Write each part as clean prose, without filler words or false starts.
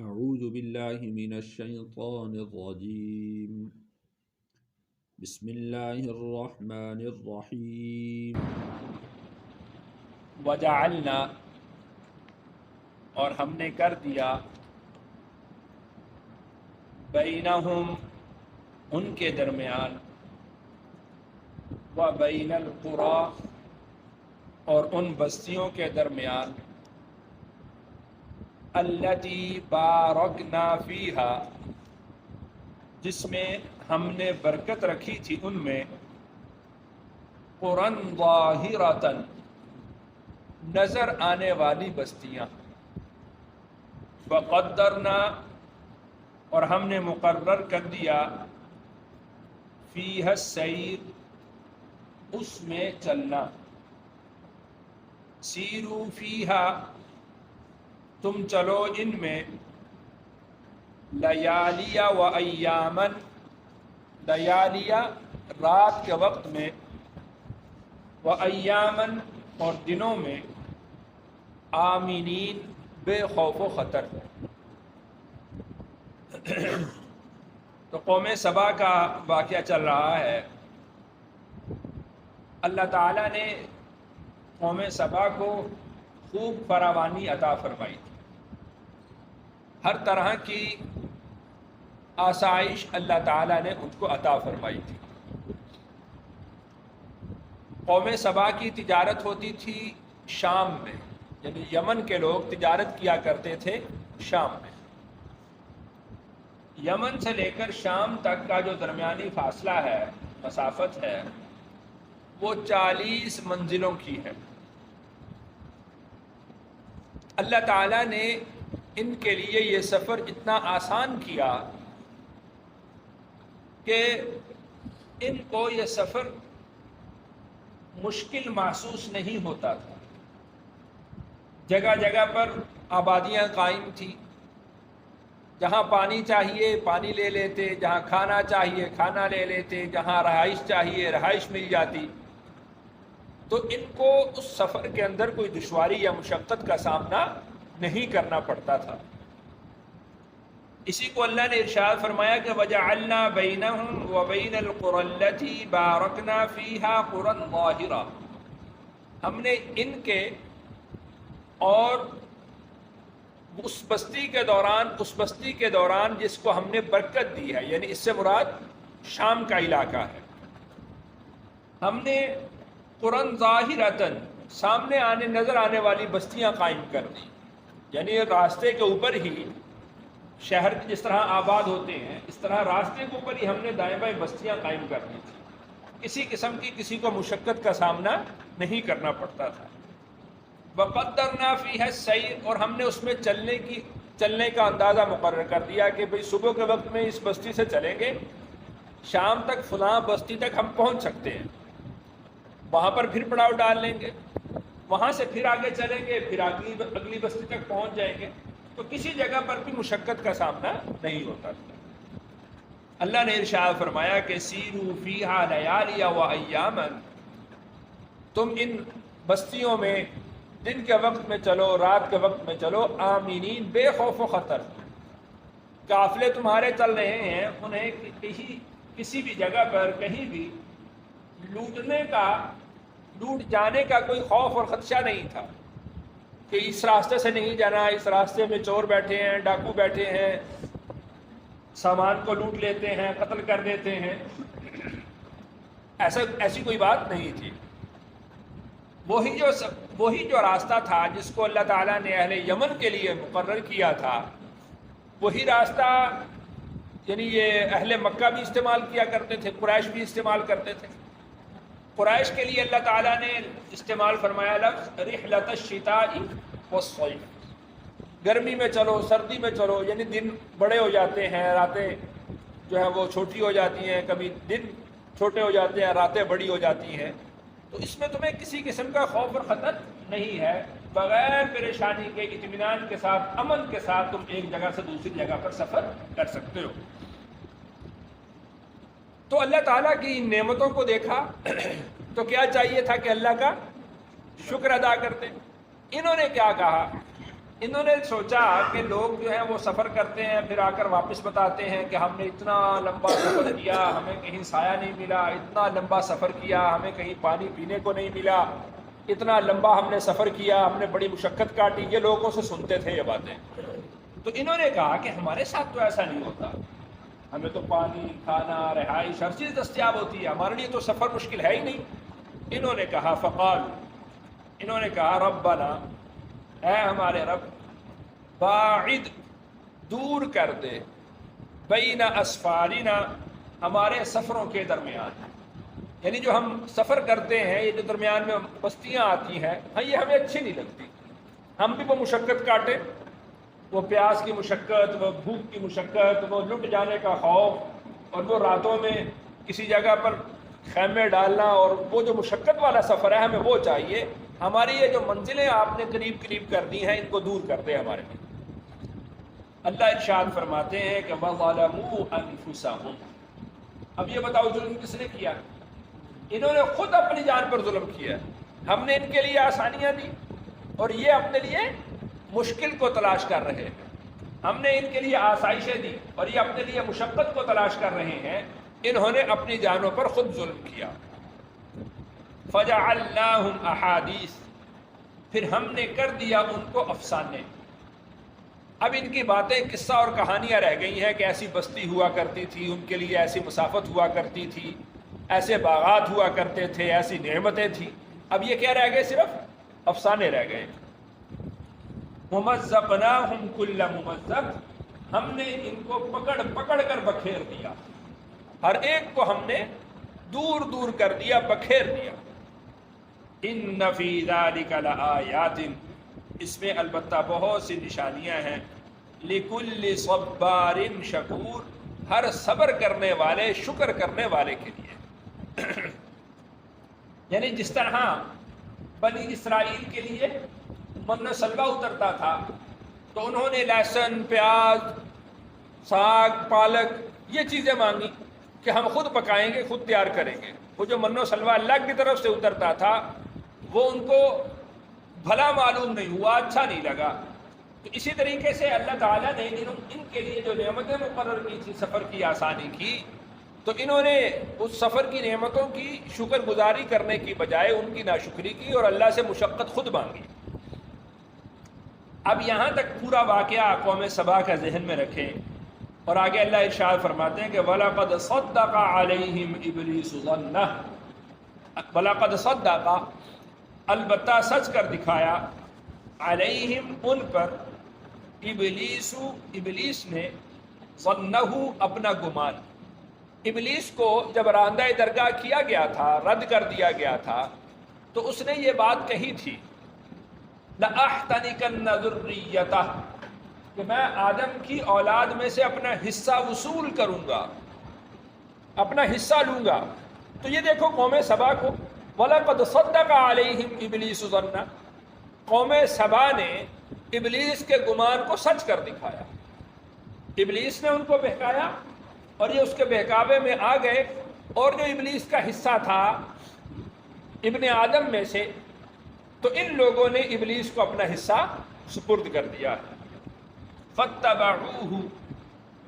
أعوذ بالله من الشيطان الرجيم بسم الله الرحمن الرحيم وجعلنا، اور ہم نے کر دیا، بینہم، ان کے درمیان، وبین القری، اور ان بستیوں کے درمیان، التی بارکنا فیہا، جس میں ہم نے برکت رکھی تھی ان میں، قرًا ظاہرۃً، نظر آنے والی بستیاں، وقدرنا، اور ہم نے مقرر کر دیا، فیہا السیر، اس میں چلنا، سیرو فیہا، تم چلو ان میں، لیالیہ و ایامن، لیالیہ رات کے وقت میں، و ایامن اور دنوں میں، آمینین بے خوف و خطر۔ تو قوم سبا کا واقعہ چل رہا ہے۔ اللہ تعالیٰ نے قوم سبا کو خوب فراوانی عطا فرمائی تھی، ہر طرح کی آسائش اللہ تعالیٰ نے ان کو عطا فرمائی تھی۔ قوم سبا کی تجارت ہوتی تھی شام میں، یعنی یمن کے لوگ تجارت کیا کرتے تھے شام میں۔ یمن سے لے کر شام تک کا جو درمیانی فاصلہ ہے، مسافت ہے، وہ 40 منزلوں کی ہے۔ اللہ تعالیٰ نے ان کے لیے یہ سفر اتنا آسان کیا کہ ان کو یہ سفر مشکل محسوس نہیں ہوتا تھا۔ جگہ جگہ پر آبادیاں قائم تھیں، جہاں پانی چاہیے پانی لے لیتے، جہاں کھانا چاہیے کھانا لے لیتے، جہاں رہائش چاہیے رہائش مل جاتی۔ تو ان کو اس سفر کے اندر کوئی دشواری یا مشقت کا سامنا نہیں کرنا پڑتا تھا۔ اسی کو اللہ نے ارشاد فرمایا کہ وَجَعَلْنَا بَيْنَهُمْ وَبَيْنَ الْقُرَى الَّتِي بَارَكْنَا فِيهَا قُرًى ظَاهِرًا، ہم نے ان کے اور اس بستی کے دوران جس کو ہم نے برکت دی ہے، یعنی اس سے مراد شام کا علاقہ ہے، ہم نے قرآن ظاہرۃً، سامنے نظر آنے والی بستیاں قائم کر دی۔ یعنی راستے کے اوپر ہی شہر جس طرح آباد ہوتے ہیں، اس طرح راستے کے اوپر ہی ہم نے دائیں بائیں بستیاں قائم کر دی تھی۔ کسی قسم کی کسی کو مشقت کا سامنا نہیں کرنا پڑتا تھا۔ وقدرنا فیہا السیر، اور ہم نے اس میں چلنے کا اندازہ مقرر کر دیا کہ بھئی صبح کے وقت میں اس بستی سے چلیں گے، شام تک فلاں بستی تک ہم پہنچ سکتے ہیں، وہاں پر پھر پڑاؤ ڈال لیں گے، وہاں سے پھر آگے چلیں گے، پھر اگلی بستی تک پہنچ جائیں گے۔ تو کسی جگہ پر بھی مشقت کا سامنا نہیں ہوتا تھا۔ اللہ نے ارشاد فرمایا کہ سیرو فیہا لیالیہ و ایامن، تم ان بستیوں میں دن کے وقت میں چلو رات کے وقت میں چلو، آمینین بے خوف و خطر۔ قافلے تمہارے چل رہے ہیں، انہیں کسی بھی جگہ پر کہیں بھی لوٹ جانے کا کوئی خوف اور خدشہ نہیں تھا کہ اس راستے سے نہیں جانا، اس راستے میں چور بیٹھے ہیں، ڈاکو بیٹھے ہیں، سامان کو لوٹ لیتے ہیں، قتل کر دیتے ہیں، ایسی کوئی بات نہیں تھی۔ وہی جو راستہ تھا جس کو اللہ تعالیٰ نے اہل یمن کے لیے مقرر کیا تھا، وہی راستہ یعنی یہ اہل مکہ بھی استعمال کیا کرتے تھے، قریش بھی استعمال کرتے تھے۔ قریش کے لیے اللہ تعالیٰ نے استعمال فرمایا لفظ رحلۃ الشتاء والصیف، گرمی میں چلو سردی میں چلو، یعنی دن بڑے ہو جاتے ہیں، راتیں جو ہیں وہ چھوٹی ہو جاتی ہیں، کبھی دن چھوٹے ہو جاتے ہیں راتیں بڑی ہو جاتی ہیں۔ تو اس میں تمہیں کسی قسم کا خوف اور خطر نہیں ہے، بغیر پریشانی کے اطمینان کے ساتھ امن کے ساتھ تم ایک جگہ سے دوسری جگہ پر سفر کر سکتے ہو۔ تو اللہ تعالیٰ کی ان نعمتوں کو دیکھا تو کیا چاہیے تھا کہ اللہ کا شکر ادا کرتے۔ انہوں نے کیا کہا انہوں نے سوچا کہ لوگ جو ہیں وہ سفر کرتے ہیں پھر آ کر واپس بتاتے ہیں کہ ہم نے اتنا لمبا سفر کیا، ہمیں کہیں سایہ نہیں ملا، اتنا لمبا سفر کیا ہمیں کہیں پانی پینے کو نہیں ملا، اتنا لمبا ہم نے سفر کیا، ہم نے بڑی مشقت کاٹی، یہ لوگوں سے سنتے تھے یہ باتیں۔ تو انہوں نے کہا کہ ہمارے ساتھ تو ایسا نہیں ہوتا، ہمیں تو پانی، کھانا، رہائش ہر چیز دستیاب ہوتی ہے، ہمارے لیے تو سفر مشکل ہے ہی نہیں۔ انہوں نے کہا فقال، انہوں نے کہا ربنا، اے ہمارے رب، باعد، دور کر دے، بین اسفارنا، ہمارے سفروں کے درمیان، یعنی جو ہم سفر کرتے ہیں، یہ جو درمیان میں بستیاں آتی ہیں، ہاں یہ ہمیں اچھی نہیں لگتی، ہم بھی وہ مشقت کاٹیں، وہ پیاس کی مشقت، وہ بھوک کی مشقت، وہ لٹ جانے کا خوف، اور وہ راتوں میں کسی جگہ پر خیمے ڈالنا، اور وہ جو مشقت والا سفر ہے ہمیں وہ چاہیے، ہماری یہ جو منزلیں آپ نے قریب قریب کر دی ہیں ان کو دور کر دے ہمارے لیے۔ اللہ ارشاد فرماتے ہیں کہ وَظَلَمُوا أَنفُسَهُمْ، اب یہ بتاؤ ظلم کس نے کیا؟ انہوں نے خود اپنی جان پر ظلم کیا، ہم نے ان کے لیے آسانیاں دی اور یہ اپنے لیے مشکل کو تلاش کر رہے ہیں، ہم نے ان کے لیے آسائشیں دی اور یہ اپنے لیے مشقت کو تلاش کر رہے ہیں، انہوں نے اپنی جانوں پر خود ظلم کیا۔ فَجَعَلْنَاهُمْ أَحَادِيث، پھر ہم نے کر دیا ان کو افسانے۔ اب ان کی باتیں، قصہ اور کہانیاں رہ گئی ہیں کہ ایسی بستی ہوا کرتی تھی، ان کے لیے ایسی مسافت ہوا کرتی تھی، ایسے باغات ہوا کرتے تھے، ایسی نعمتیں تھیں، اب یہ کیا رہ گئے؟ صرف افسانے رہ گئے۔ مُمَزَّقْنَاهُمْ كُلَّ مُمَزَّقْ، ہم نے ان کو پکڑ پکڑ کر بکھیر دیا، ہر ایک کو ہم نے دور دور کر دیا، بکھیر دیا۔ ان فی ذلک لآیات، اس میں البتہ بہت سی نشانیاں ہیں، لکل صبار شکور، ہر صبر کرنے والے، شکر کرنے والے کے لیے۔ یعنی جس طرح بنی اسرائیل کے لیے من و سلوہ اترتا تھا تو انہوں نے لہسن، پیاز، ساگ، پالک، یہ چیزیں مانگی کہ ہم خود پکائیں گے، خود تیار کریں گے۔ وہ جو من و سلوہ اللہ کی طرف سے اترتا تھا وہ ان کو بھلا معلوم نہیں ہوا، اچھا نہیں لگا۔ تو اسی طریقے سے اللہ تعالیٰ نے ان کے لیے جو نعمتیں مقرر کی تھی، سفر کی آسانی کی، تو انہوں نے اس سفر کی نعمتوں کی شکر گزاری کرنے کی بجائے ان کی ناشکری کی اور اللہ سے مشقت خود مانگی۔ اب یہاں تک پورا واقعہ قوم سبا کا ذہن میں رکھیں، اور آگے اللہ ارشاد فرماتے ہیں کہ وَلَقَدْ صَدَّقَ عَلَيْهِمْ إِبْلِيسُ ظَنَّهُ، وَلَقَدْ صَدَّقَ، البتہ سچ کر دکھایا، علیہم ان پر، ابلیس نے، ظنہ اپنا گمان۔ ابلیس کو جب راندہ درگاہ کیا گیا تھا، رد کر دیا گیا تھا، تو اس نے یہ بات کہی تھی لَأَحْتَنِكَنَّ ذُرِّيَّتَهُ، کہ میں آدم کی اولاد میں سے اپنا حصہ وصول کروں گا، اپنا حصہ لوں گا۔ تو یہ دیکھو قوم سبا کو، وَلَقَدْ صَدَّقَ عَلَيْهِمْ إِبْلِيسُ ظَنَّهُ، قوم سبا نے ابلیس کے گمان کو سچ کر دکھایا، ابلیس نے ان کو بہکایا اور یہ اس کے بہکاوے میں آ گئے، اور جو ابلیس کا حصہ تھا ابن آدم میں سے، تو ان لوگوں نے ابلیس کو اپنا حصہ سپرد کر دیا۔ فَاتَّبَعُوهُ،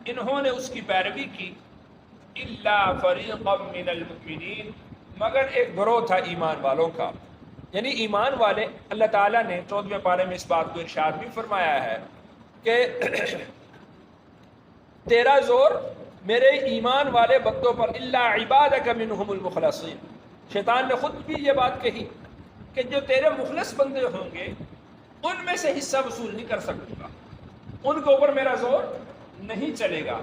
انہوں نے اس کی پیروی کی، إِلَّا فَرِيقًا مِّنَ الْمُؤْمِنِينَ، مگر ایک گروہ تھا ایمان والوں کا، یعنی ایمان والے۔ اللہ تعالیٰ نے 14ویں پارے میں اس بات کو ارشاد بھی فرمایا ہے کہ تیرا زور میرے ایمان والے بندوں پر، إِلَّا عِبَادَكَ مِنْهُمُ الْمُخْلَصِينَ، شیطان نے خود بھی یہ بات کہی کہ جو تیرے مخلص بندے ہوں گے ان میں سے حصہ وصول نہیں کر سکوں گا، ان کے اوپر میرا زور نہیں چلے گا۔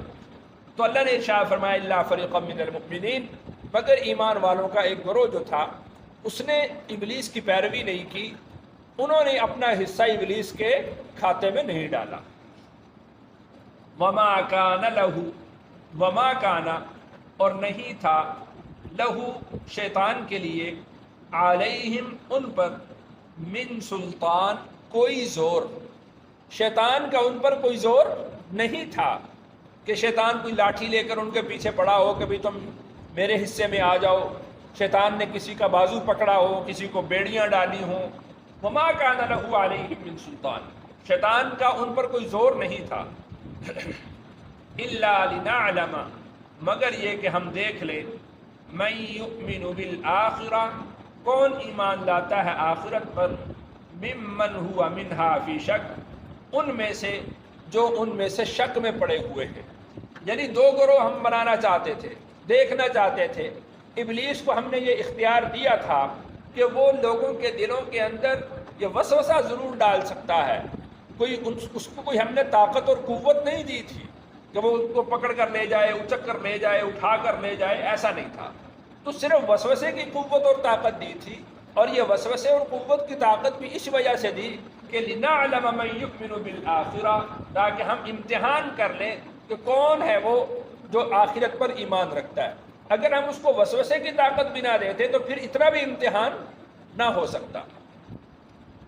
تو اللہ نے ارشاد فرمایا إِلَّا فَرِيقًا مِّنَ الْمُؤْمِنِينَ، مگر ایمان والوں کا ایک گروہ جو تھا اس نے ابلیس کی پیروی نہیں کی، انہوں نے اپنا حصہ ابلیس کے کھاتے میں نہیں ڈالا۔ وَمَا كَانَ لَهُ، وَمَا كَانَ، اور نہیں تھا، لَهُ شیطان کے لیے، علیہم ان پر، من سلطان کوئی زور، شیطان کا ان پر کوئی زور نہیں تھا کہ شیطان کوئی لاٹھی لے کر ان کے پیچھے پڑا ہو کہ بھی تم میرے حصے میں آ جاؤ، شیطان نے کسی کا بازو پکڑا ہو، کسی کو بیڑیاں ڈالی ہوں۔ وما کان لہ علیہم من سلطان، شیطان کا ان پر کوئی زور نہیں تھا. الا لنعلم، مگر یہ کہ ہم دیکھ لیں، من یؤمن بالآخرہ، کون ایمان لاتا ہے آخرت پر، ممن ہوا منہا فی شک، ان میں سے جو ان میں سے شک میں پڑے ہوئے ہیں. یعنی دو گروہ ہم بنانا چاہتے تھے، دیکھنا چاہتے تھے. ابلیس کو ہم نے یہ اختیار دیا تھا کہ وہ لوگوں کے دلوں کے اندر یہ وسوسہ ضرور ڈال سکتا ہے. اس کو کوئی ہم نے طاقت اور قوت نہیں دی تھی کہ وہ اس کو پکڑ کر لے جائے، اچک کر لے جائے، اٹھا کر لے جائے، ایسا نہیں تھا. تو صرف وسوسے کی قوت اور طاقت دی تھی، اور یہ وسوسے اور قوت کی طاقت بھی اس وجہ سے دی کہ لنعلم من یؤمن بالآخرہ، تاکہ ہم امتحان کر لیں کہ کون ہے وہ جو آخرت پر ایمان رکھتا ہے. اگر ہم اس کو وسوسے کی طاقت بھی نہ دیتے تو پھر اتنا بھی امتحان نہ ہو سکتا.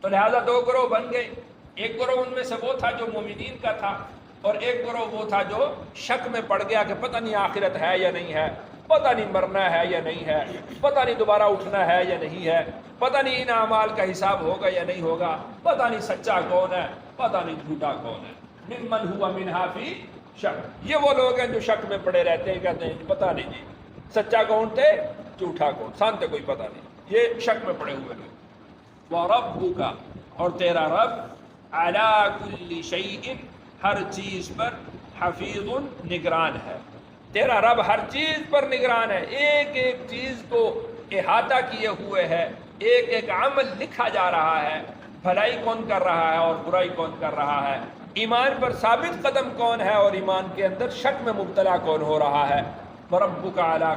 تو لہذا دو گروہ بن گئے. ایک گروہ ان میں سے وہ تھا جو مومنین کا تھا، اور ایک گروہ وہ تھا جو شک میں پڑ گیا کہ پتہ نہیں آخرت ہے یا نہیں ہے، پتہ نہیں مرنا ہے یا نہیں ہے، پتہ نہیں دوبارہ اٹھنا ہے یا نہیں ہے، پتہ نہیں ان اعمال کا حساب ہوگا یا نہیں ہوگا، پتہ نہیں سچا کون ہے، پتہ نہیں جھوٹا کون ہے. ممن ہوا منہا فی شک، یہ وہ لوگ ہیں جو شک میں پڑے رہتے ہیں، کہتے ہیں پتہ نہیں جی سچا کون تھے، جھوٹا کون، سانتے کوئی پتہ نہیں، یہ شک میں پڑے ہوئے لوگ. وَرَبُّكَ، اور تیرا رب، عَلَى كُلِّ شَيْءٍ، ہر چیز پر، حفیظ، نگران ہے. تیرا رب ہر چیز پر نگران ہے، ایک ایک چیز کو احاطہ کیے ہوئے ہے، ایک ایک عمل لکھا جا رہا ہے، بھلائی کون کر رہا ہے اور برائی کون کر رہا ہے، ایمان پر ثابت قدم کون ہے اور ایمان کے اندر شک میں مبتلا کون ہو رہا ہے. وَرَبُّكَ عَلَى